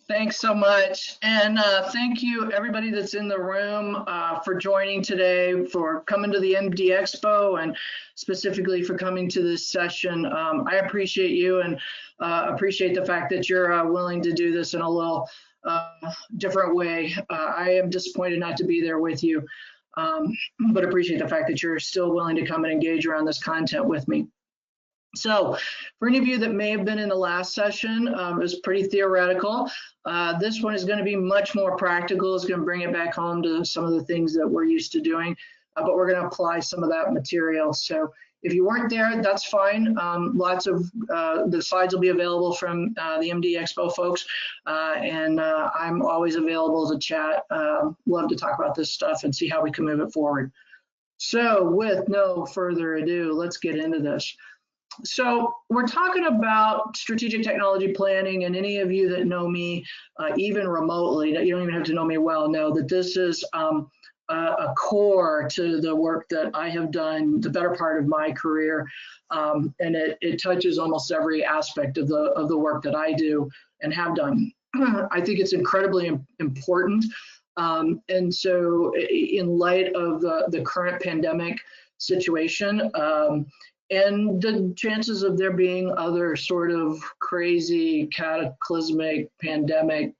Thanks so much. And thank you, everybody that's in the room, for joining today, for coming to the MD Expo, and specifically for coming to this session. I appreciate you and appreciate the fact that you're willing to do this in a little different way. I am disappointed not to be there with you, but appreciate the fact that you're still willing to come and engage around this content with me. So for any of you that may have been in the last session, it was pretty theoretical. This one is going to be much more practical. It's going to bring it back home to some of the things that we're used to doing, but we're going to apply some of that material. So if you weren't there, that's fine. Lots of the slides will be available from the MD Expo folks, and I'm always available to chat. Love to talk about this stuff and see how we can move it forward. So with no further ado, let's get into this. So we're talking about strategic technology planning, and any of you that know me, even remotely, that you don't even have to know me well, know that this is a core to the work that I have done the better part of my career, and it touches almost every aspect of the work that I do and have done. I think it's incredibly important, and so in light of the current pandemic situation, and the chances of there being other sort of crazy, cataclysmic, pandemic,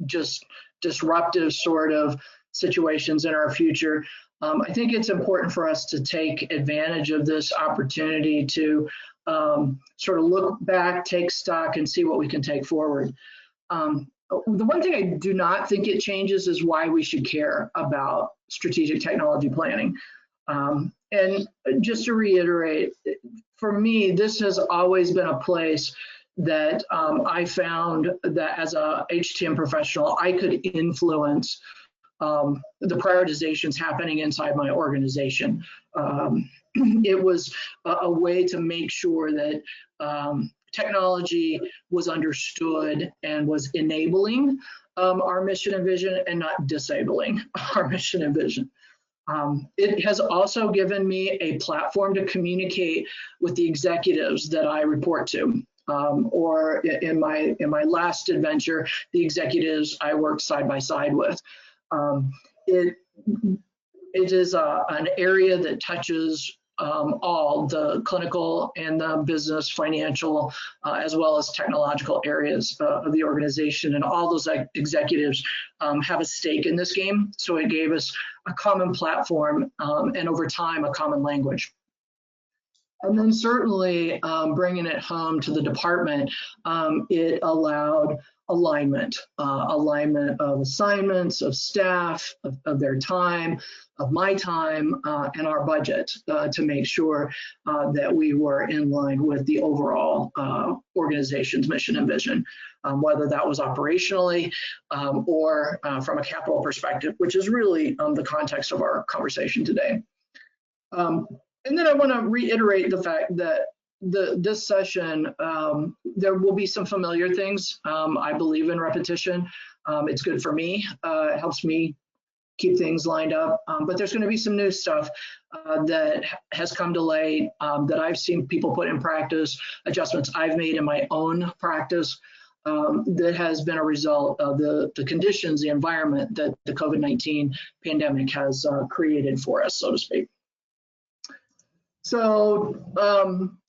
just disruptive sort of situations in our future, I think it's important for us to take advantage of this opportunity to sort of look back, take stock, and see what we can take forward. The one thing I do not think it changes is why we should care about strategic technology planning. And just to reiterate, for me, this has always been a place that I found that as a HTM professional, I could influence the prioritizations happening inside my organization. It was a way to make sure that technology was understood and was enabling our mission and vision, and not disabling our mission and vision. It has also given me a platform to communicate with the executives that I report to, or in my last adventure, the executives I worked side by side with. It is an area that touches all the clinical and the business, financial, as well as technological areas of the organization, and all those executives have a stake in this game. So it gave us a common platform, and over time, a common language. And then certainly bringing it home to the department, it allowed alignment of assignments, of staff, of their time, of my time, and our budget to make sure that we were in line with the overall organization's mission and vision, whether that was operationally or from a capital perspective, which is really the context of our conversation today. And then I want to reiterate the fact that this session, there will be some familiar things. I believe in repetition. It's good for me. It helps me keep things lined up. But there's going to be some new stuff that has come to light that I've seen people put in practice, adjustments I've made in my own practice that has been a result of the conditions, the environment that the COVID-19 pandemic has created for us, so to speak. So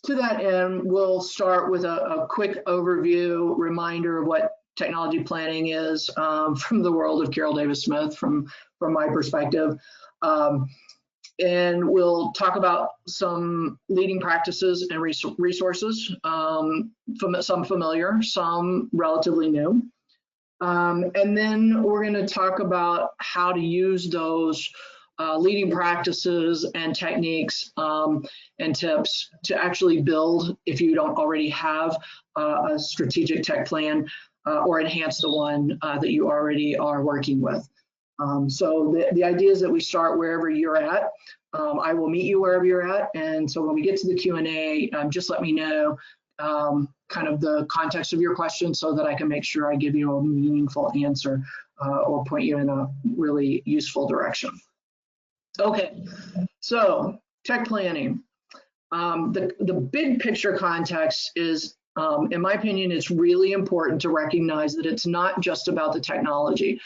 to that end, we'll start with a quick overview, reminder of what technology planning is from the world of Carol Davis Smith, from my perspective. And we'll talk about some leading practices and resources, some familiar, some relatively new. And then we're going to talk about how to use those leading practices and techniques and tips to actually build, if you don't already have a strategic tech plan, or enhance the one that you already are working with. So the idea is that we start wherever you're at. I will meet you wherever you're at. And so when we get to the Q&A, just let me know kind of the context of your question so that I can make sure I give you a meaningful answer or point you in a really useful direction. Okay, so tech planning. The big picture context is In my opinion, it's really important to recognize that it's not just about the technology.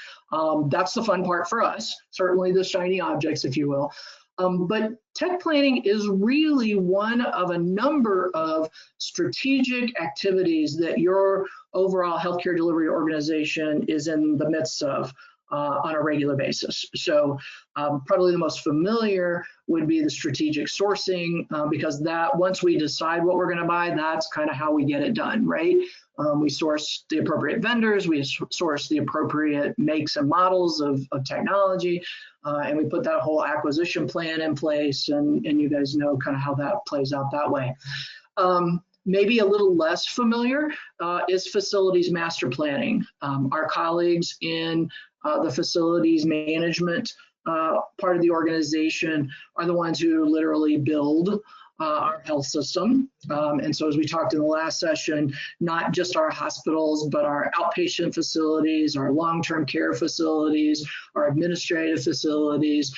That's the fun part for us, certainly the shiny objects, if you will. But tech planning is really one of a number of strategic activities that your overall healthcare delivery organization is in the midst of on a regular basis. So probably the most familiar would be the strategic sourcing, because that once we decide what we're going to buy, that's kind of how we get it done, right? We source the appropriate vendors, we source the appropriate makes and models of technology, and we put that whole acquisition plan in place, and you guys know kind of how that plays out that way. Maybe a little less familiar is facilities master planning. Our colleagues in the facilities management part of the organization are the ones who literally build our health system. And so as we talked in the last session, not just our hospitals, but our outpatient facilities, our long-term care facilities, our administrative facilities,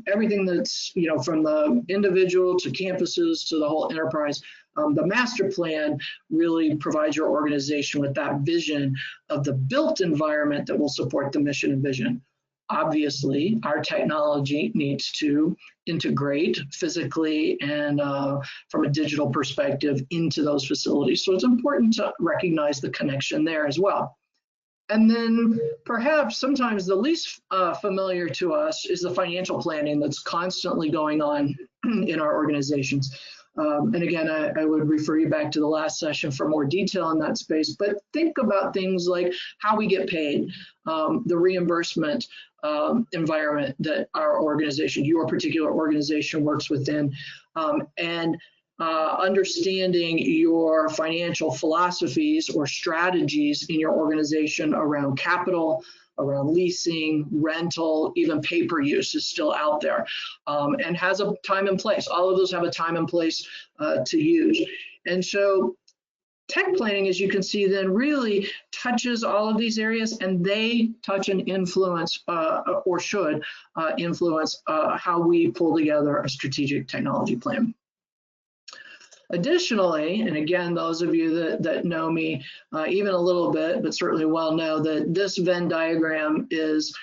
everything that's, you know, from the individual to campuses to the whole enterprise. The master plan really provides your organization with that vision of the built environment that will support the mission and vision. Obviously, our technology needs to integrate physically and from a digital perspective into those facilities. So it's important to recognize the connection there as well. And then perhaps sometimes the least familiar to us is the financial planning that's constantly going on in our organizations. And again, I would refer you back to the last session for more detail in that space, but think about things like how we get paid, the reimbursement environment that our organization, your particular organization works within, and understanding your financial philosophies or strategies in your organization around capital, around leasing, rental, even pay-per-use is still out there, and has a time and place. All of those have a time and place to use. And so tech planning, as you can see, then really touches all of these areas, and they touch and influence, or should influence, how we pull together a strategic technology plan. Additionally, and again, those of you that know me even a little bit, but certainly well know that this Venn diagram is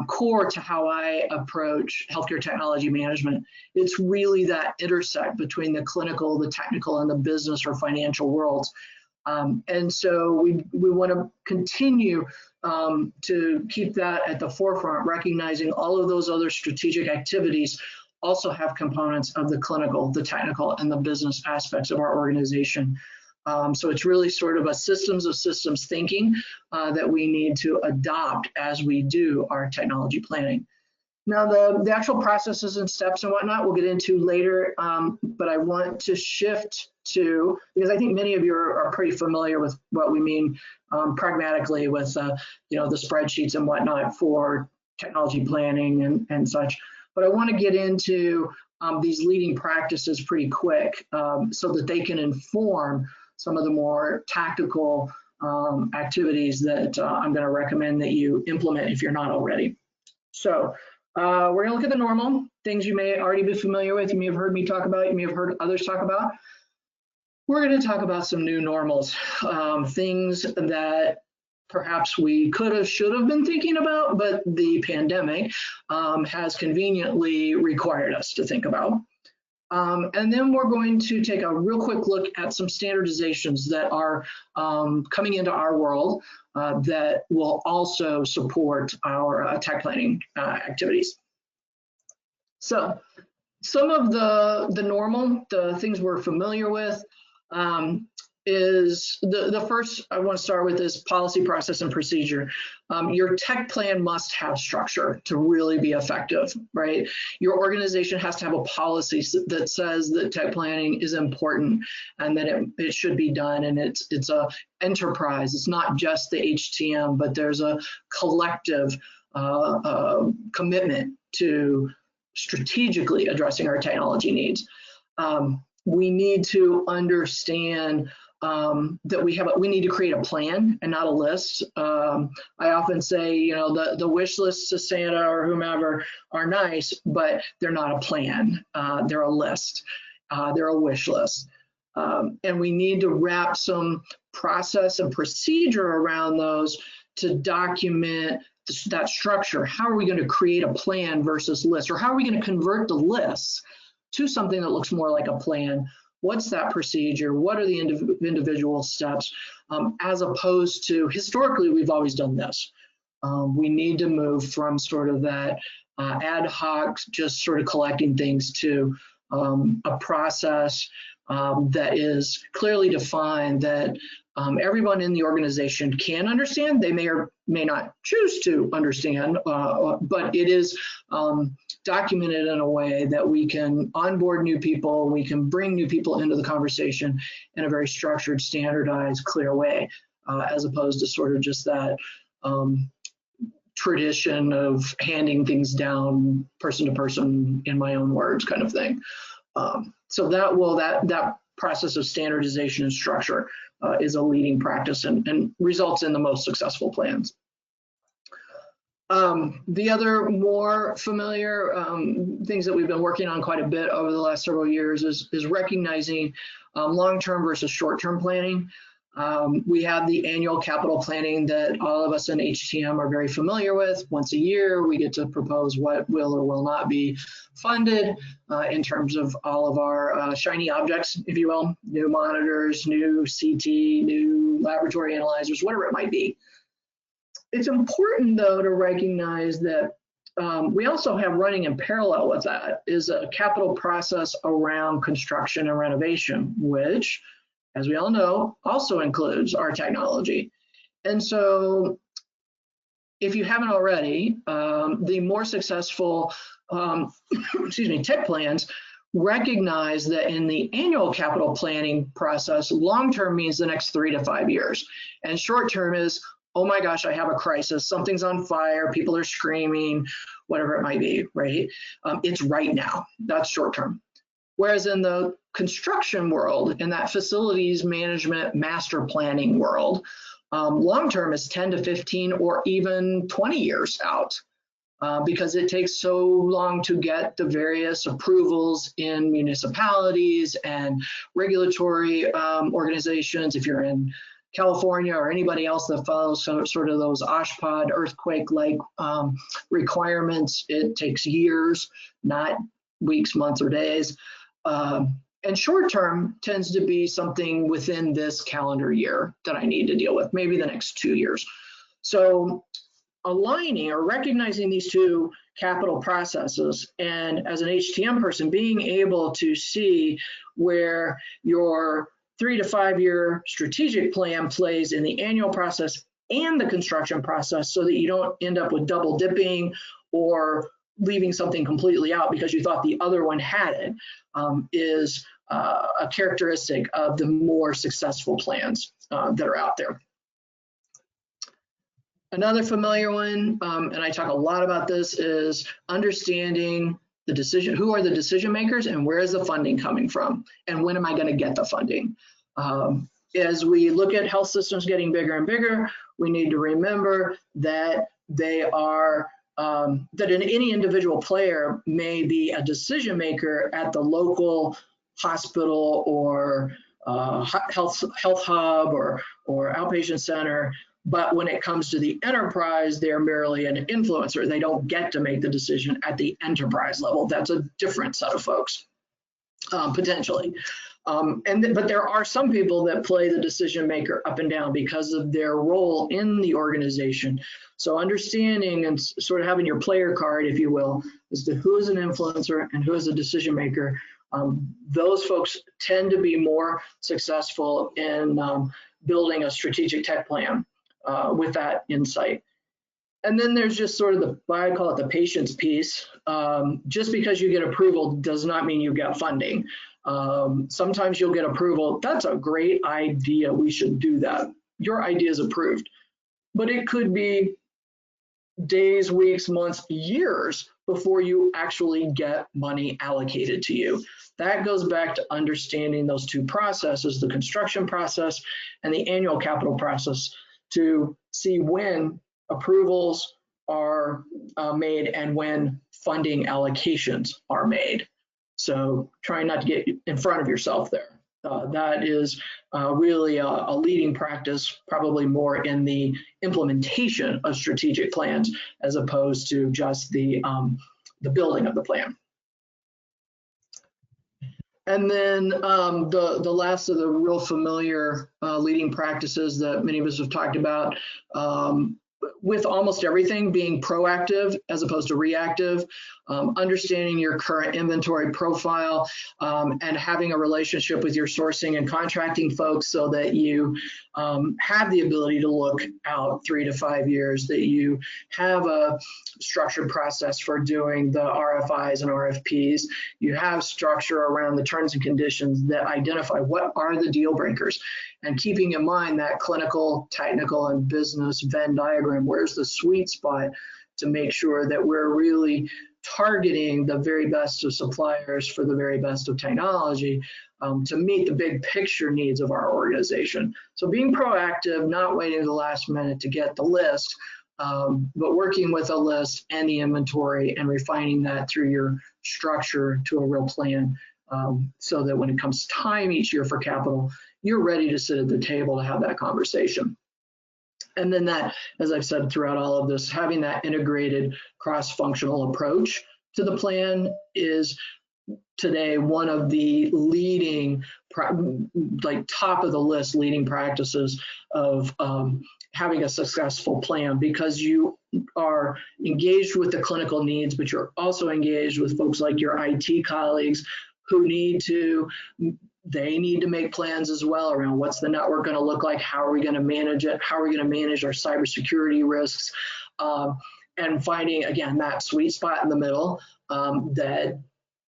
core to how I approach healthcare technology management. It's really that intersect between the clinical, the technical, and the business or financial worlds. And so we want to continue to keep that at the forefront, recognizing all of those other strategic activities also have components of the clinical, the technical, and the business aspects of our organization. So it's really sort of a systems of systems thinking that we need to adopt as we do our technology planning. Now, the actual processes and steps and whatnot we'll get into later, but I want to shift to, because I think many of you are pretty familiar with what we mean pragmatically with you know, the spreadsheets and whatnot for technology planning and such. But I want to get into these leading practices pretty quick so that they can inform some of the more tactical activities that I'm going to recommend that you implement if you're not already. So we're going to look at the normal things you may already be familiar with. You may have heard me talk about, you may have heard others talk about. We're going to talk about some new normals, things that perhaps we could have, should have been thinking about, but the pandemic has conveniently required us to think about. And then we're going to take a real quick look at some standardizations that are coming into our world that will also support our tech planning activities. So some of the normal, the things we're familiar with, is the first I want to start with is policy, process, and procedure. Your tech plan must have structure to really be effective, right? Your organization has to have a policy that says that tech planning is important and that it should be done, and it's a enterprise. It's not just the HTM, but there's a collective commitment to strategically addressing our technology needs. We need to understand that we need to create a plan and not a list. I often say, you know, the wish lists to Santa or whomever are nice, but they're not a plan. They're a list. They're a wish list. And we need to wrap some process and procedure around those to document that structure. How are we going to create a plan versus lists? Or how are we going to convert the lists to something that looks more like a plan? What's that procedure? What are the individual steps? As opposed to, historically, we've always done this. We need to move from sort of that ad hoc, just sort of collecting things, to a process that is clearly defined, that everyone in the organization can understand. They may or may not choose to understand, but it is documented in a way that we can onboard new people, we can bring new people into the conversation in a very structured, standardized, clear way, as opposed to sort of just that tradition of handing things down person to person in my own words kind of thing. So that process of standardization and structure is a leading practice and results in the most successful plans. The other more familiar things that we've been working on quite a bit over the last several years is recognizing long-term versus short-term planning. We have the annual capital planning that all of us in HTM are very familiar with. Once a year, we get to propose what will or will not be funded in terms of all of our shiny objects, if you will, new monitors, new CT, new laboratory analyzers, whatever it might be. It's important, though, to recognize that we also have running in parallel with that is a capital process around construction and renovation, which, as we all know, also includes our technology. And so if you haven't already, the more successful tech plans recognize that in the annual capital planning process, long-term means the next 3 to 5 years. And short-term is, oh my gosh, I have a crisis, something's on fire, people are screaming, whatever it might be, right? It's right now, that's short-term. Whereas in the construction world, in that facilities management master planning world, long-term is 10 to 15 or even 20 years out, because it takes so long to get the various approvals in municipalities and regulatory organizations. If you're in California or anybody else that follows sort of those OSHPD earthquake-like requirements, it takes years, not weeks, months, or days. And short-term tends to be something within this calendar year that I need to deal with, maybe the next 2 years. So aligning or recognizing these two capital processes, and as an HTM person, being able to see where your 3 to 5 year strategic plan plays in the annual process and the construction process, so that you don't end up with double dipping or leaving something completely out because you thought the other one had it, is a characteristic of the more successful plans that are out there. Another familiar one, and I talk a lot about this, is understanding the decision, who are the decision makers and where is the funding coming from and when am I going to get the funding. As we look at health systems getting bigger and bigger, we need to remember that they are that any individual player may be a decision maker at the local hospital or health hub or outpatient center, but when it comes to the enterprise, they're merely an influencer. They don't get to make the decision at the enterprise level. That's a different set of folks, potentially. But there are some people that play the decision maker up and down because of their role in the organization. So understanding and sort of having your player card, if you will, as to who is an influencer and who is a decision maker, those folks tend to be more successful in building a strategic tech plan with that insight. And then there's just sort of I call it the patience piece. Just because you get approval does not mean you get funding. Sometimes you'll get approval. That's a great idea. We should do that. Your idea is approved. But it could be days, weeks, months, years before you actually get money allocated to you. That goes back to understanding those two processes, the construction process and the annual capital process, to see when approvals are made and when funding allocations are made. So trying not to get in front of yourself there. That is really a leading practice, probably more in the implementation of strategic plans as opposed to just the building of the plan. And then the last of the real familiar leading practices that many of us have talked about, with almost everything being proactive as opposed to reactive, understanding your current inventory profile, and having a relationship with your sourcing and contracting folks so that you have the ability to look out 3 to 5 years, that you have a structured process for doing the RFIs and RFPs, you have structure around the terms and conditions that identify what are the deal breakers, and keeping in mind that clinical, technical, and business Venn diagram, where's the sweet spot to make sure that we're really targeting the very best of suppliers for the very best of technology to meet the big picture needs of our organization. So being proactive, not waiting to the last minute to get the list, but working with a list and the inventory and refining that through your structure to a real plan, so that when it comes time each year for capital, you're ready to sit at the table to have that conversation. And then that, as I've said throughout all of this, having that integrated cross-functional approach to the plan is today one of the leading, like top of the list leading practices of having a successful plan, because you are engaged with the clinical needs, but you're also engaged with folks like your IT colleagues who need to make plans as well around what's the network going to look like, how are we going to manage it, how are we going to manage our cybersecurity risks, and finding, again, that sweet spot in the middle that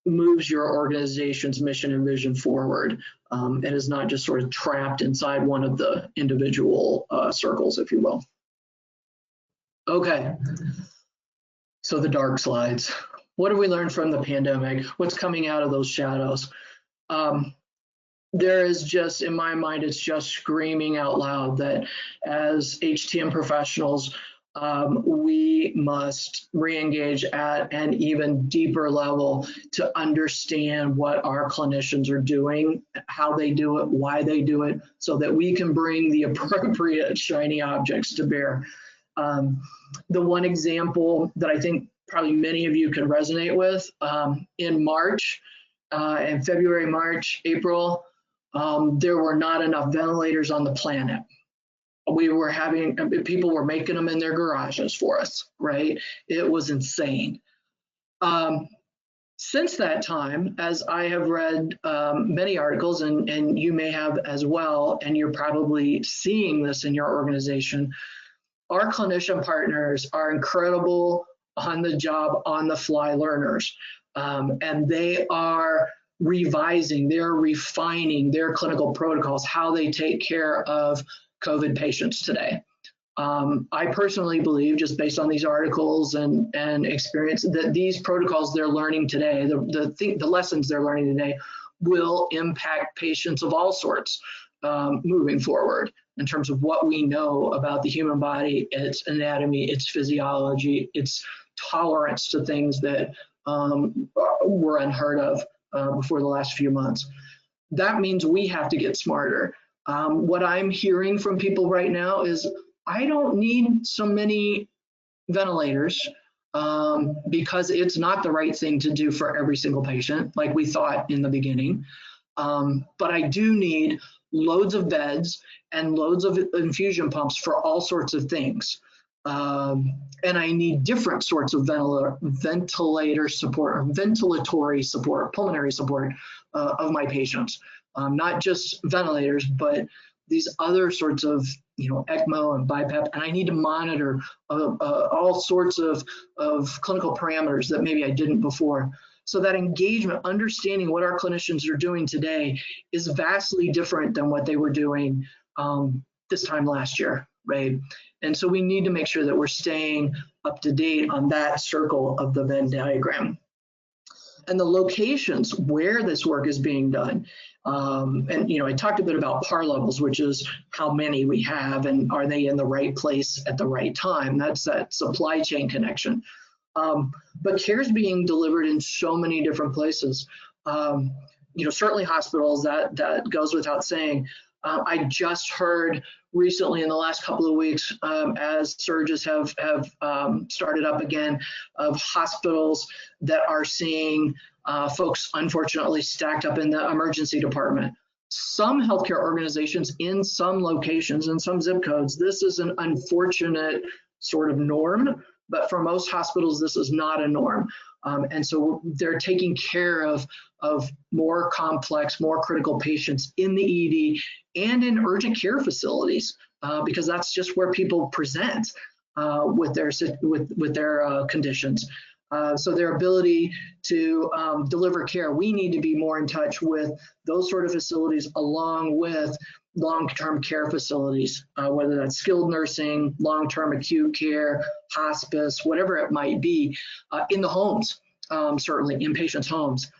moves your organization's mission and vision forward, and is not just sort of trapped inside one of the individual circles, if you will. Okay, so the dark slides. What have we learned from the pandemic? What's coming out of those shadows? There is just, in my mind, it's just screaming out loud that as HTM professionals, we must re-engage at an even deeper level to understand what our clinicians are doing, how they do it, why they do it, so that we can bring the appropriate shiny objects to bear. The one example that I think probably many of you can resonate with, in March, in February, March, April, there were not enough ventilators on the planet. People were making them in their garages for us, right? It was insane. Since that time, as I have read many articles, and you may have as well, and you're probably seeing this in your organization, our clinician partners are incredible on the job, on the fly learners, and they are revising, they're refining their clinical protocols, how they take care of COVID patients today. I personally believe, just based on these articles and experience, that these protocols they're learning today, the lessons they're learning today, will impact patients of all sorts moving forward in terms of what we know about the human body, its anatomy, its physiology, its tolerance to things that were unheard of before the last few months. That means we have to get smarter. What I'm hearing from people right now is, I don't need so many ventilators because it's not the right thing to do for every single patient, like we thought in the beginning. But I do need loads of beds and loads of infusion pumps for all sorts of things. And I need different sorts of ventilator support, or ventilatory support, pulmonary support of my patients. Not just ventilators, but these other sorts of, ECMO and BiPAP, and I need to monitor all sorts of clinical parameters that maybe I didn't before. So that engagement, understanding what our clinicians are doing today, is vastly different than what they were doing this time last year, right? And so we need to make sure that we're staying up to date on that circle of the Venn diagram. And the locations where this work is being done. And I talked a bit about PAR levels, which is how many we have and are they in the right place at the right time. That's that supply chain connection. But care is being delivered in so many different places. certainly hospitals, that goes without saying. I just heard recently in the last couple of weeks, as surges have started up again, of hospitals that are seeing folks unfortunately stacked up in the emergency department. Some healthcare organizations in some locations, in some zip codes, this is an unfortunate sort of norm, but for most hospitals, this is not a norm. And so they're taking care of more complex, more critical patients in the ED and in urgent care facilities, because that's just where people present with their conditions. So their ability to deliver care, we need to be more in touch with those sort of facilities along with long-term care facilities, whether that's skilled nursing, long-term acute care, hospice, whatever it might be, in the homes, certainly in patients' homes,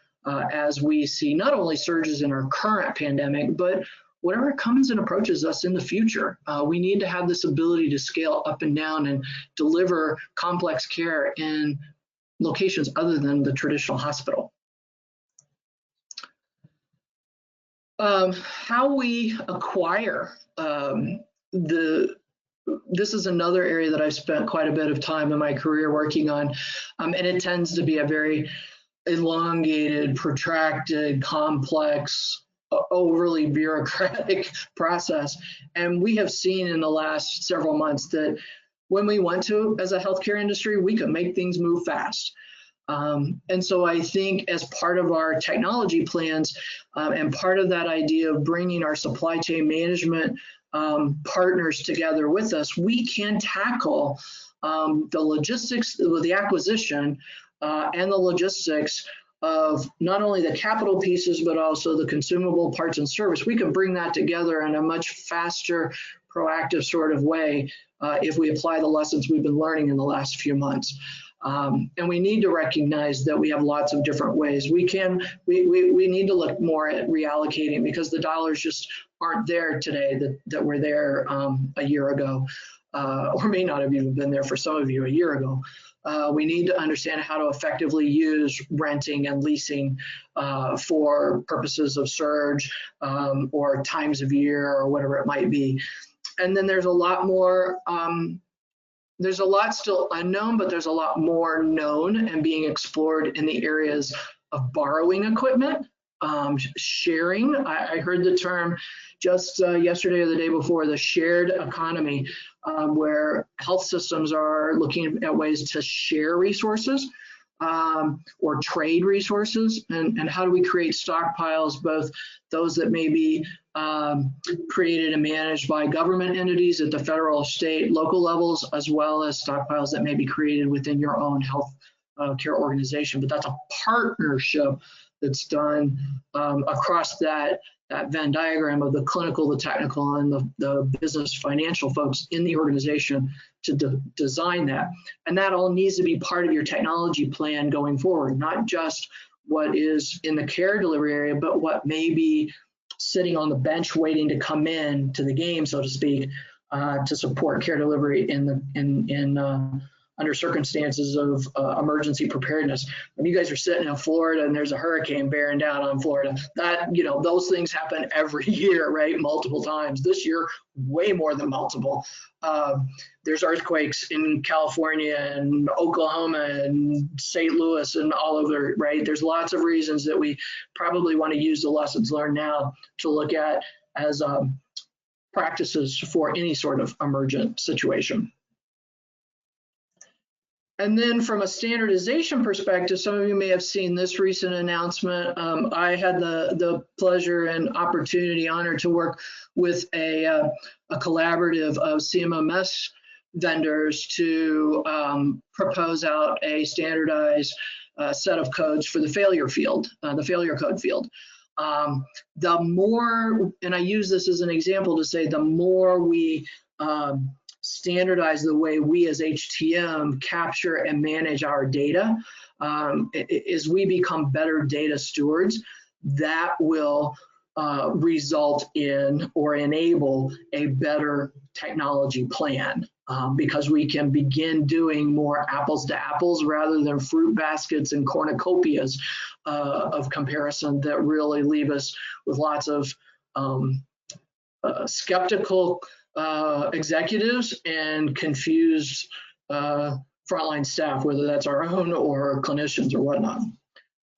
as we see not only surges in our current pandemic, but whatever comes and approaches us in the future. We need to have this ability to scale up and down and deliver complex care in locations other than the traditional hospital. How we acquire this is another area that I've spent quite a bit of time in my career working on, and it tends to be a very elongated, protracted, complex, overly bureaucratic process. And we have seen in the last several months that when we want to, as a healthcare industry, we can make things move fast. And so I think as part of our technology plans and part of that idea of bringing our supply chain management partners together with us, we can tackle the logistics, the acquisition and the logistics of not only the capital pieces, but also the consumable parts and service. We can bring that together in a much faster, proactive sort of way if we apply the lessons we've been learning in the last few months. And we need to recognize that we have lots of different ways. We need to look more at reallocating, because the dollars just aren't there today that were there a year ago, or may not have even been there for some of you a year ago. We need to understand how to effectively use renting and leasing for purposes of surge or times of year or whatever it might be. And then there's a lot more, there's a lot still unknown, but there's a lot more known and being explored in the areas of borrowing equipment, sharing. I heard the term just yesterday or the day before, the shared economy, where health systems are looking at ways to share resources or trade resources, and how do we create stockpiles, both those that may be created and managed by government entities at the federal, state, local levels, as well as stockpiles that may be created within your own health care organization. But that's a partnership that's done across that Venn diagram of the clinical, the technical, and the business financial folks in the organization to design that. And that all needs to be part of your technology plan going forward, not just what is in the care delivery area, but what may be sitting on the bench waiting to come in to the game, so to speak, to support care delivery under circumstances of emergency preparedness. When you guys are sitting in Florida and there's a hurricane bearing down on Florida, that, those things happen every year, right? Multiple times. This year, way more than multiple. There's earthquakes in California and Oklahoma and St. Louis and all over, right? There's lots of reasons that we probably want to use the lessons learned now to look at as practices for any sort of emergent situation. And then from a standardization perspective, some of you may have seen this recent announcement. I had the pleasure and opportunity, honor to work with a collaborative of CMMS vendors to propose out a standardized set of codes for the failure field, the failure code field. The more, and I use this as an example to say, the more we standardize the way we as HTM capture and manage our data, as we become better data stewards, that will result in or enable a better technology plan. because we can begin doing more apples to apples rather than fruit baskets and cornucopias of comparison that really leave us with lots of skeptical executives and confused frontline staff, whether that's our own or clinicians or whatnot.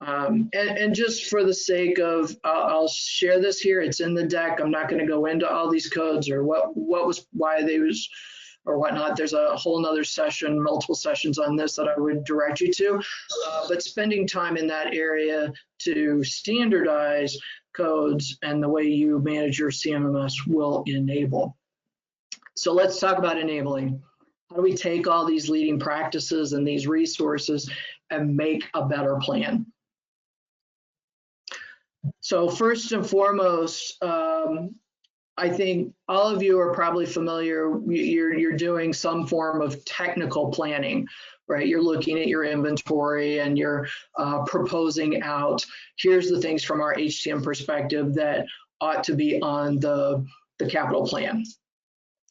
And just for the sake of, I'll share this here. It's in the deck. I'm not going to go into all these codes or why they was or whatnot. There's a whole nother session, multiple sessions on this that I would direct you to. But spending time in that area to standardize codes and the way you manage your CMMS will enable. So let's talk about enabling. How do we take all these leading practices and these resources and make a better plan? So first and foremost, I think all of you are probably familiar, you're doing some form of technical planning, right? You're looking at your inventory and you're proposing out, here's the things from our HTM perspective that ought to be on the capital plan.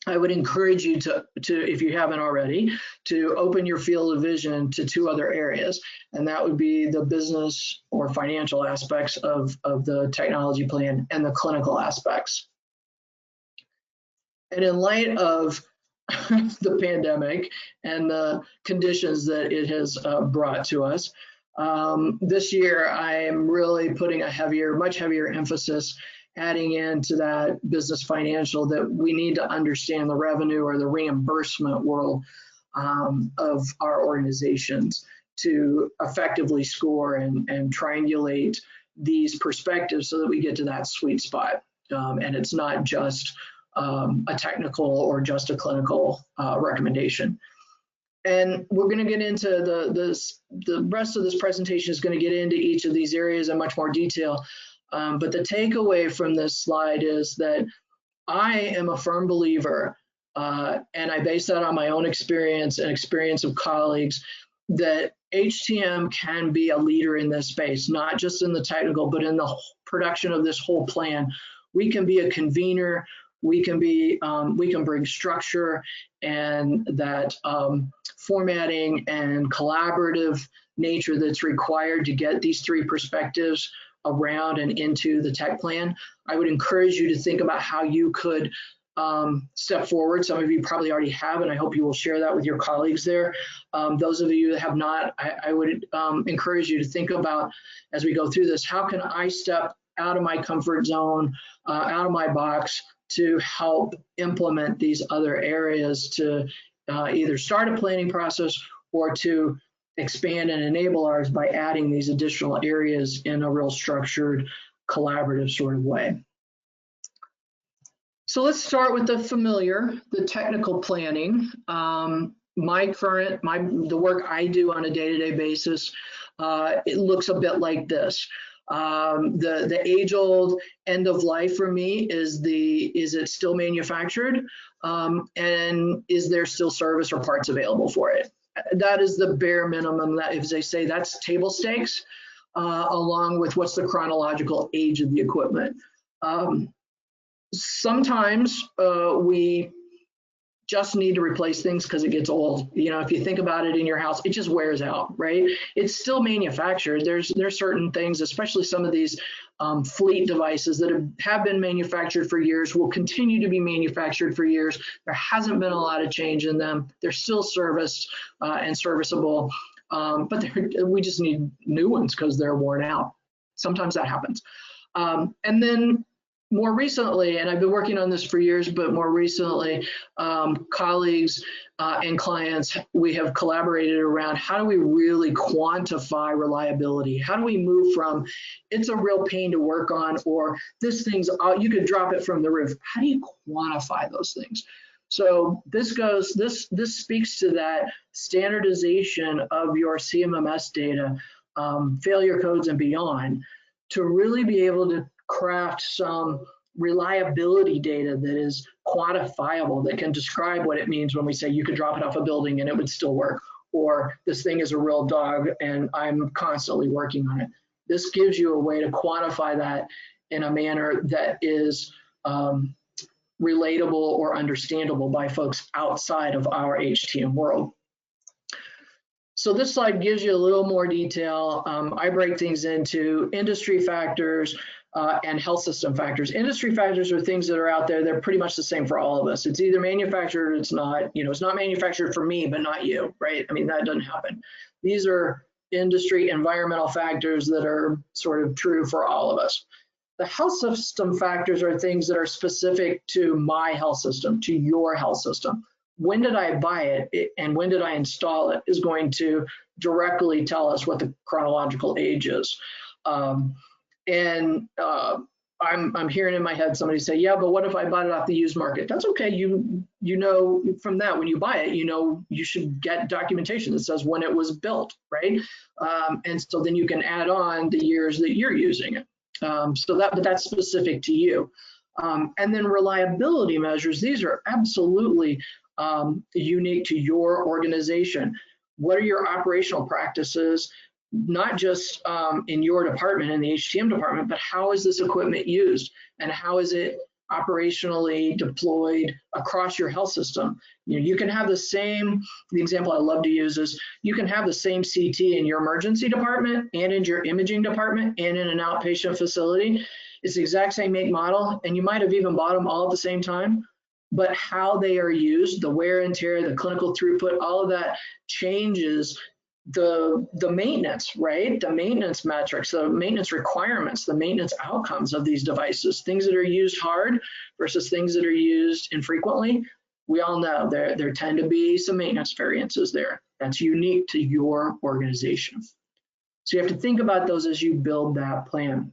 I would encourage you to, if you haven't already, to open your field of vision to two other areas, and that would be the business or financial aspects of the technology plan and the clinical aspects. And in light of the pandemic and the conditions that it has brought to us, this year I am really putting a much heavier emphasis adding into that business financial, that we need to understand the revenue or the reimbursement world of our organizations to effectively score and triangulate these perspectives so that we get to that sweet spot. And it's not just a technical or just a clinical recommendation. And we're going to get into the rest of this presentation is going to get into each of these areas in much more detail. But the takeaway from this slide is that I am a firm believer, and I base that on my own experience and experience of colleagues, that HTM can be a leader in this space, not just in the technical, but in the production of this whole plan. We can be a convener. We can bring structure and that formatting and collaborative nature that's required to get these three perspectives around and into the tech plan. I would encourage you to think about how you could step forward. Some of you probably already have, and I hope you will share that with your colleagues there. Those of you that have not, I would encourage you to think about, as we go through this, how can I step out of my comfort zone, out of my box, to help implement these other areas to either start a planning process or to expand and enable ours by adding these additional areas in a real structured, collaborative sort of way. So let's start with the familiar, the technical planning. The work I do on a day-to-day basis, it looks a bit like this. The age-old end of life for me is it still manufactured, and is there still service or parts available for it? That is the bare minimum. That, as they say, that's table stakes, along with what's the chronological age of the equipment. Sometimes we just need to replace things because it gets old. You know, if you think about it in your house, it just wears out, right? It's still manufactured. There's certain things, especially some of these fleet devices that have been manufactured for years, will continue to be manufactured for years. There hasn't been a lot of change in them. They're still serviced and serviceable, but we just need new ones because they're worn out. Sometimes that happens. And then more recently, and I've been working on this for years, but more recently, colleagues and clients, we have collaborated around how do we really quantify reliability? How do we move from it's a real pain to work on, or this thing's, you could drop it from the roof. How do you quantify those things? So this speaks to that standardization of your CMMS data, failure codes and beyond, to really be able to craft some reliability data that is quantifiable, that can describe what it means when we say you could drop it off a building and it would still work, or this thing is a real dog and I'm constantly working on it. This gives you a way to quantify that in a manner that is relatable or understandable by folks outside of our HTM world. So this slide gives you a little more detail. I break things into industry factors and health system factors. Industry factors are things that are out there. They're pretty much the same for all of us. It's either manufactured or it's not. You know, it's not manufactured for me, but not you, right? I mean, that doesn't happen. These are industry environmental factors that are sort of true for all of us. The health system factors are things that are specific to my health system, to your health system. When did I buy it and when did I install it is going to directly tell us what the chronological age is. I'm hearing in my head somebody say, yeah, but what if I bought it off the used market? That's okay. You know from that, when you buy it, you know you should get documentation that says when it was built, right? And so then you can add on the years that you're using it. So that's specific to you. And then reliability measures, these are absolutely unique to your organization. What are your operational practices, not just in your department, in the HTM department, but how is this equipment used and how is it operationally deployed across your health system? You know, you can have the example I love to use is you can have the same CT in your emergency department and in your imaging department and in an outpatient facility. It's the exact same make model, and you might have even bought them all at the same time, but how they are used, the wear and tear, the clinical throughput, all of that changes the maintenance, right? The maintenance metrics, the maintenance requirements, the maintenance outcomes of these devices, things that are used hard versus things that are used infrequently. We all know there tend to be some maintenance variances there. That's unique to your organization. So you have to think about those as you build that plan.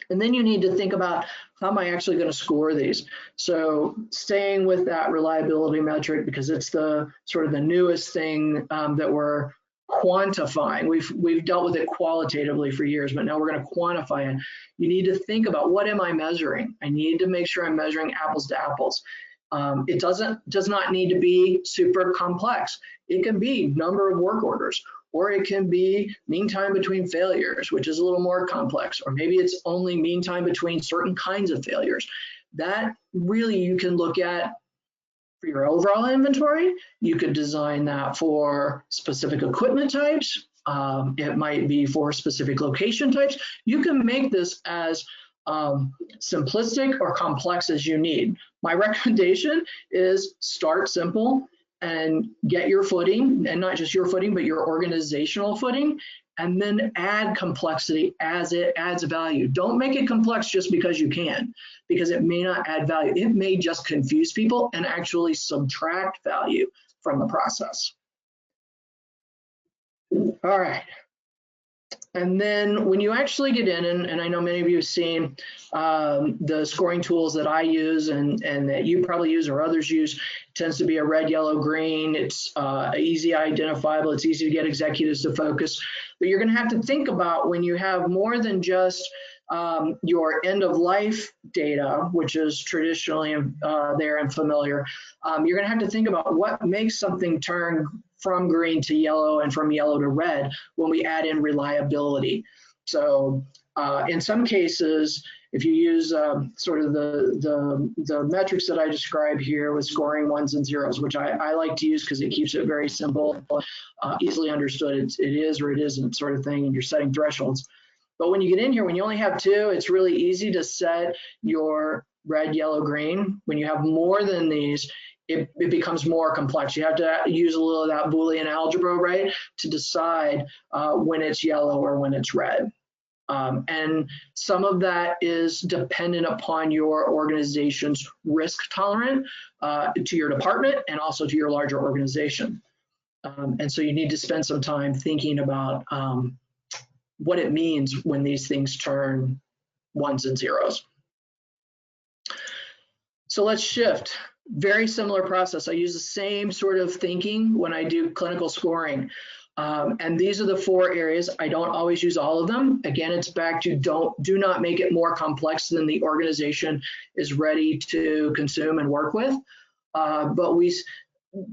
And then you need to think about, how am I actually going to score these? So staying with that reliability metric, because it's the sort of the newest thing that we're quantifying. We've dealt with it qualitatively for years, but now we're going to quantify it. You need to think about, what am I measuring? I need to make sure I'm measuring apples to apples. It does not need to be super complex. It can be number of work orders, or it can be mean time between failures, which is a little more complex, or maybe it's only mean time between certain kinds of failures. That really you can look at for your overall inventory. You could design that for specific equipment types. It might be for specific location types. You can make this as simplistic or complex as you need. My recommendation is start simple and get your footing, and not just your footing, but your organizational footing, and then add complexity as it adds value. Don't make it complex just because you can, because it may not add value. It may just confuse people and actually subtract value from the process. All right. And then when you actually get in, and I know many of you have seen the scoring tools that I use and that you probably use or others use, tends to be a red, yellow, green. It's easy identifiable. It's easy to get executives to focus. But you're going to have to think about, when you have more than just your end of life data, which is traditionally there and familiar, you're going to have to think about what makes something turn from green to yellow and from yellow to red when we add in reliability. So in some cases, if you use sort of the metrics that I describe here with scoring ones and zeros, which I like to use because it keeps it very simple, easily understood, it is or it isn't sort of thing, and you're setting thresholds. But when you get in here, when you only have two, it's really easy to set your red, yellow, green. When you have more than these, it becomes more complex. You have to use a little of that Boolean algebra, right, to decide when it's yellow or when it's red. And some of that is dependent upon your organization's risk tolerance to your department and also to your larger organization. And so you need to spend some time thinking about what it means when these things turn ones and zeros. So let's shift. Very similar process. I use the same sort of thinking when I do clinical scoring. And these are the 4 areas. I don't always use all of them. Again, it's back to do not make it more complex than the organization is ready to consume and work with. But we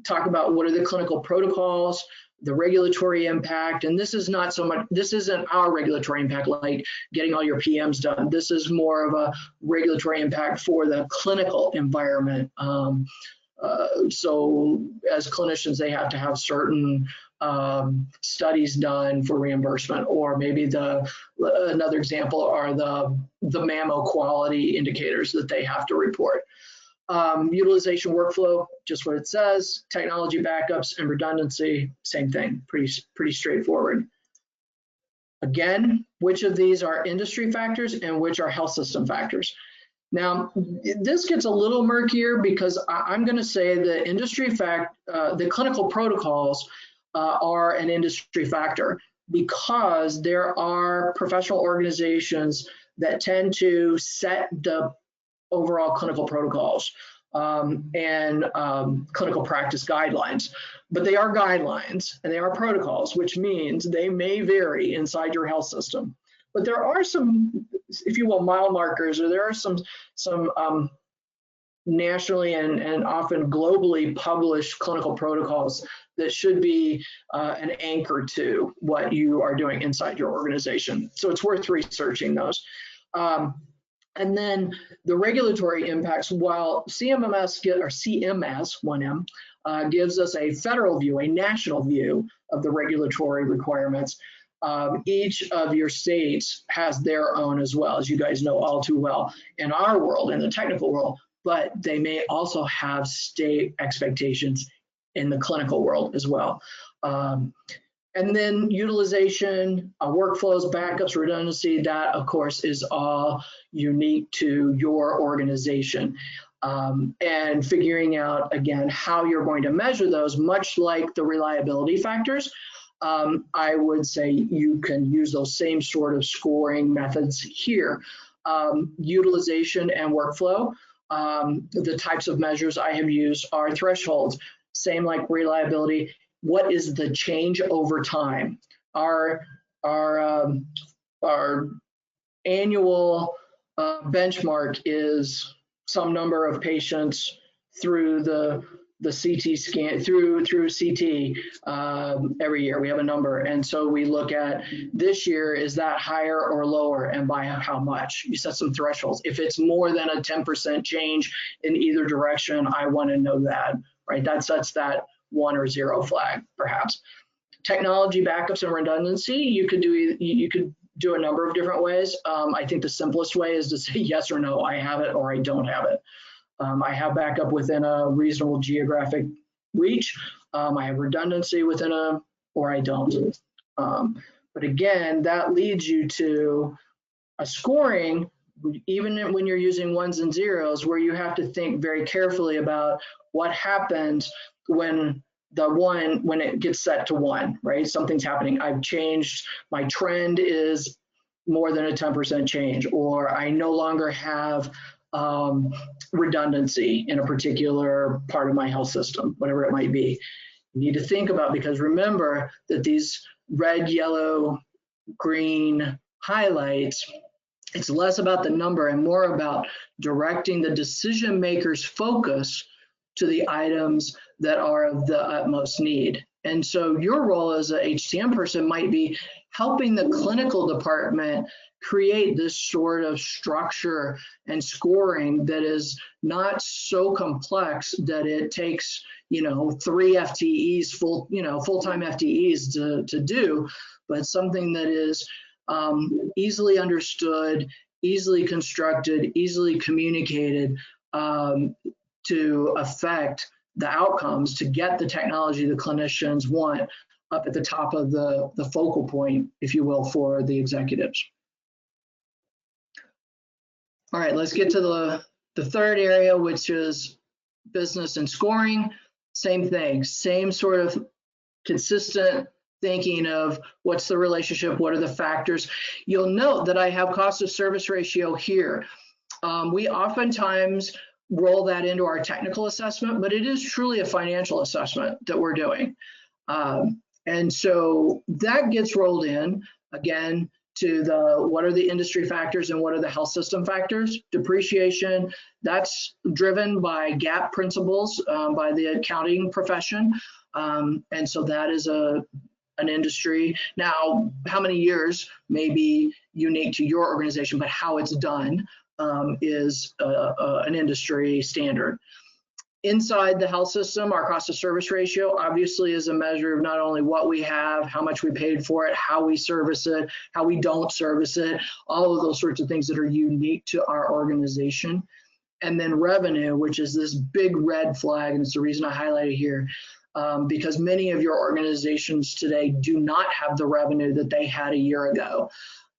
talk about, what are the clinical protocols? the regulatory impact, and this is not so much, this isn't our regulatory impact like getting all your PMs done. This is more of a regulatory impact for the clinical environment. So as clinicians, they have to have certain studies done for reimbursement, or maybe another example are the mammo quality indicators that they have to report. Utilization workflow, just what it says. Technology backups and redundancy, same thing, pretty straightforward. Again, which of these are industry factors and which are health system factors? Now, this gets a little murkier because I'm going to say the the clinical protocols are an industry factor, because there are professional organizations that tend to set the overall clinical protocols and clinical practice guidelines. But they are guidelines and they are protocols, which means they may vary inside your health system. But there are some, if you will, mile markers, or there are some nationally and often globally published clinical protocols that should be an anchor to what you are doing inside your organization. So it's worth researching those. And then the regulatory impacts, while CMS, or CMS 1M, gives us a federal view, a national view of the regulatory requirements, each of your states has their own as well, as you guys know all too well in our world, in the technical world, but they may also have state expectations in the clinical world as well. And then utilization, workflows, backups, redundancy, that of course is all unique to your organization. And figuring out, again, how you're going to measure those, much like the reliability factors, I would say you can use those same sort of scoring methods here. Utilization and workflow, the types of measures I have used are thresholds, same like reliability. What is the change over time? Our annual benchmark is some number of patients through the CT scan, through CT every year. We have a number, and so we look at this year, is that higher or lower, and by how much? You set some thresholds. If it's more than a 10% change in either direction, I want to know that, right? That sets that 1 or 0 flag, perhaps. Technology backups and redundancy, you could do a number of different ways. I think the simplest way is to say yes or no, I have it or I don't have it. I have backup within a reasonable geographic reach. I have redundancy within or I don't. But again, that leads you to a scoring, even when you're using 1s and 0s, where you have to think very carefully about what happens when it gets set to 1, right? Something's happening. I've changed, my trend is more than a 10% change, or I no longer have redundancy in a particular part of my health system, whatever it might be. You need to think about, because remember that these red, yellow, green highlights, it's less about the number and more about directing the decision maker's focus to the items that are of the utmost need. And so your role as a HCM person might be helping the clinical department create this sort of structure and scoring that is not so complex that it takes, 3 FTEs, full-time FTEs to do, but something that is easily understood, easily constructed, easily communicated to affect the outcomes, to get the technology the clinicians want up at the top of the focal point, if you will, for the executives. All right, let's get to the third area, which is business and scoring. Same thing, same sort of consistent thinking of what's the relationship, what are the factors. You'll note that I have cost of service ratio here. We oftentimes roll that into our technical assessment, but it is truly a financial assessment that we're doing. And so that gets rolled in, again, to what are the industry factors and what are the health system factors. Depreciation, that's driven by GAAP principles by the accounting profession. And so that is an industry. Now, how many years may be unique to your organization, but how it's done is an industry standard. Inside the health system, our cost of service ratio obviously is a measure of not only what we have, how much we paid for it, how we service it, how we don't service it, all of those sorts of things that are unique to our organization. And then revenue, which is this big red flag, and it's the reason I highlight it here, because many of your organizations today do not have the revenue that they had a year ago.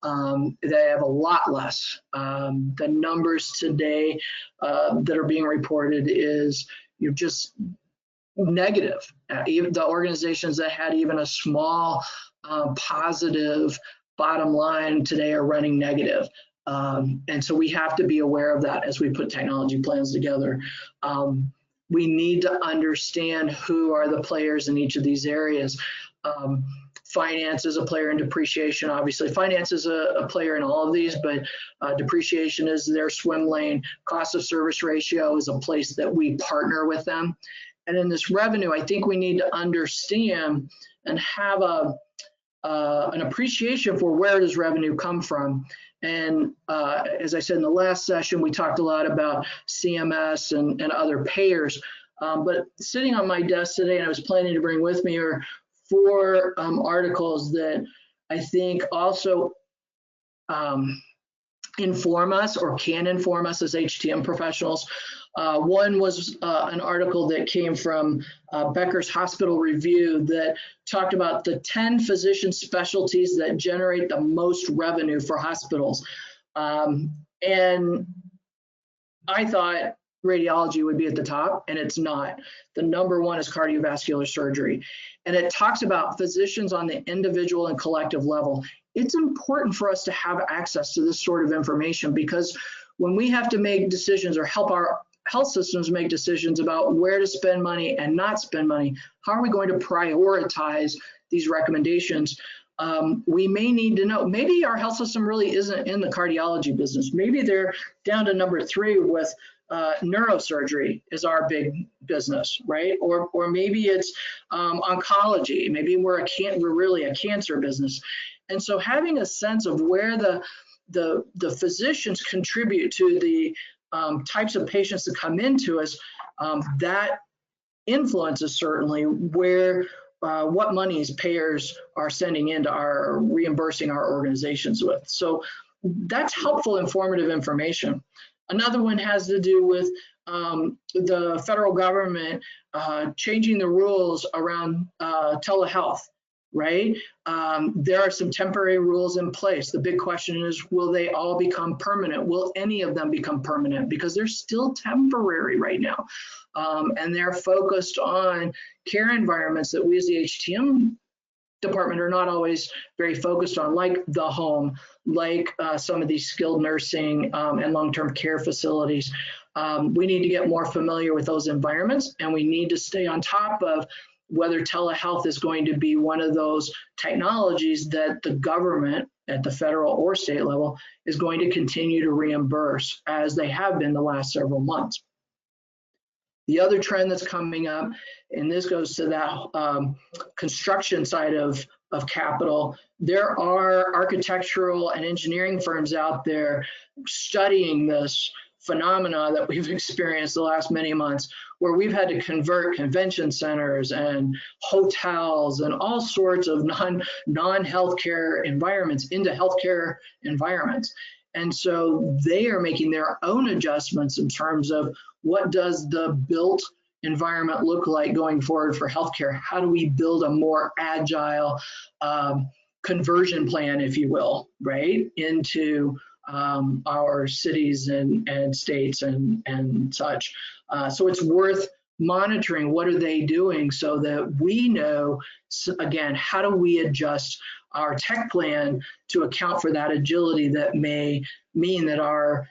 They have a lot less. The numbers today that are being reported is just negative. Even the organizations that had even a small positive bottom line today are running negative. And so we have to be aware of that as we put technology plans together. We need to understand who are the players in each of these areas. Finance is a player in depreciation. Obviously, finance is a player in all of these, but depreciation is their swim lane. Cost of service ratio is a place that we partner with them. And in this revenue, I think we need to understand and have an appreciation for where does revenue come from. And as I said in the last session, we talked a lot about CMS and other payers. But sitting on my desk today, and I was planning to bring with me, are 4 articles that I think also inform us or can inform us as HTM professionals. One was an article that came from Becker's Hospital Review that talked about the 10 physician specialties that generate the most revenue for hospitals. And I thought radiology would be at the top, and it's not. The number 1 is cardiovascular surgery. And it talks about physicians on the individual and collective level. It's important for us to have access to this sort of information, because when we have to make decisions or help our health systems make decisions about where to spend money and not spend money, how are we going to prioritize these recommendations? We may need to know, maybe our health system really isn't in the cardiology business. Maybe they're down to number 3 with neurosurgery is our big business, right? Or maybe it's oncology. Maybe we're really a cancer business. And so having a sense of where the physicians contribute to the types of patients that come into us, that influences certainly where what monies payers are sending into our reimbursing our organizations with. So that's helpful, informative information. Another one has to do with the federal government changing the rules around telehealth, right? There are some temporary rules in place. The big question is, will they all become permanent? Will any of them become permanent? Because they're still temporary right now. And they're focused on care environments that we as the HTM department are not always very focused on, like the home, like some of these skilled nursing and long-term care facilities. We need to get more familiar with those environments, and we need to stay on top of whether telehealth is going to be one of those technologies that the government at the federal or state level is going to continue to reimburse, as they have been the last several months. The other trend that's coming up, and this goes to that construction side of capital, there are architectural and engineering firms out there studying this phenomena that we've experienced the last many months, where we've had to convert convention centers and hotels and all sorts of non-healthcare environments into healthcare environments. And so they are making their own adjustments in terms of what does the built environment look like going forward for healthcare? How do we build a more agile conversion plan, if you will, right, into our cities and states and such. So it's worth monitoring what are they doing so that we know, again, how do we adjust our tech plan to account for that agility that may mean that our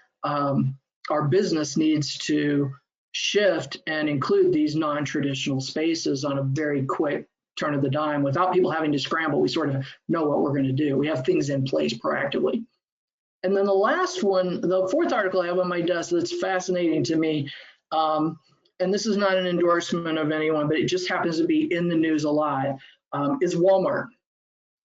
business needs to shift and include these non-traditional spaces on a very quick turn of the dime without people having to scramble. We sort of know what we're going to do. We have things in place proactively. And then the last one, the fourth article I have on my desk that's fascinating to me, and this is not an endorsement of anyone, but it just happens to be in the news a lot, is Walmart.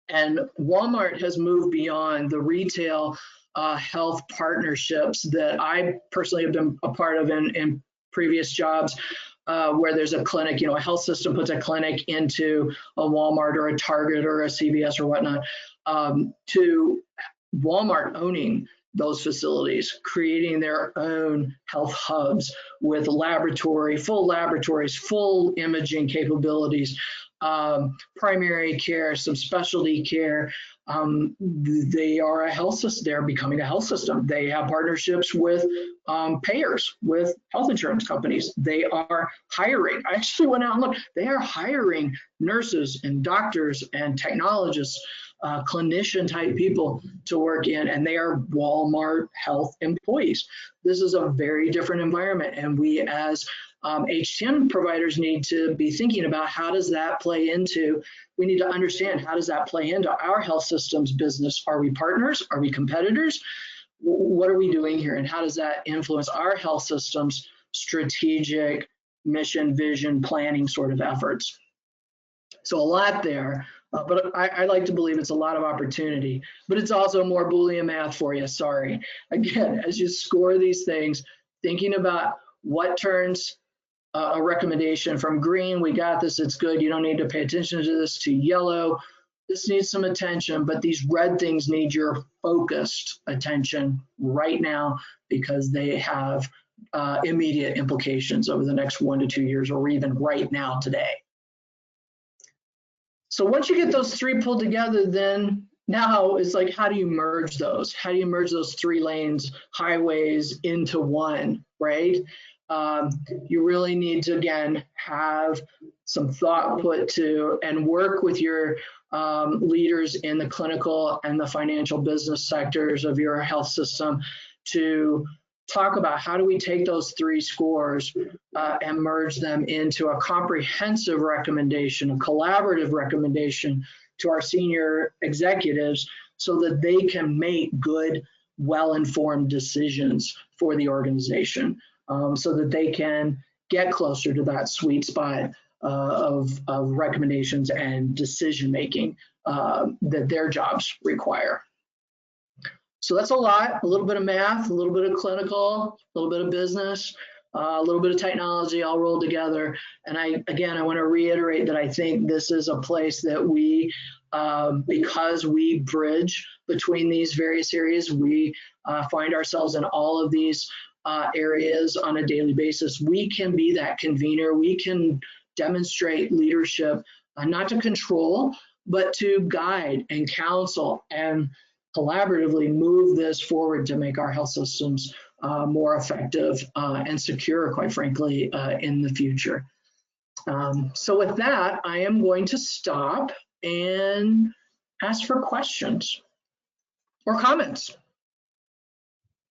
And Walmart has moved beyond the retail health partnerships that I personally have been a part of in previous jobs, where there's a clinic, a health system puts a clinic into a Walmart or a Target or a CVS or whatnot, to Walmart owning those facilities, creating their own health hubs with full laboratories, full imaging capabilities, primary care, some specialty care. They are a health system. They're becoming a health system. They have partnerships with payers, with health insurance companies. They are hiring. I actually went out and looked. They are hiring nurses and doctors and technologists, clinician type people to work in, and they are Walmart health employees. This is a very different environment, and we as HTM providers need to be thinking about how does that play into, we need to understand how does that play into our health systems business. Are we partners? Are we competitors? What are we doing here, and how does that influence our health systems strategic mission, vision, planning sort of efforts? So a lot there. But I like to believe it's a lot of opportunity, but it's also more Boolean math for you, sorry. Again, as you score these things, thinking about what turns a recommendation from green, we got this, it's good, you don't need to pay attention to this, to yellow, this needs some attention, but these red things need your focused attention right now because they have immediate implications over the next 1 to 2 years or even right now today. So once you get those three pulled together, then now it's like, how do you merge those? How do you merge those 3 lanes, highways into one, right? You really need to, again, have some thought put to and work with your leaders in the clinical and the financial business sectors of your health system to talk about how do we take those 3 scores and merge them into a comprehensive recommendation, a collaborative recommendation to our senior executives so that they can make good, well-informed decisions for the organization, so that they can get closer to that sweet spot of recommendations and decision-making that their jobs require. So that's a lot, a little bit of math, a little bit of clinical, a little bit of business, a little bit of technology all rolled together. And I want to reiterate that I think this is a place that we, because we bridge between these various areas, we find ourselves in all of these areas on a daily basis. We can be that convener. We can demonstrate leadership, not to control, but to guide and counsel and collaboratively move this forward to make our health systems more effective and secure, quite frankly, in the future. So with that, I am going to stop and ask for questions or comments.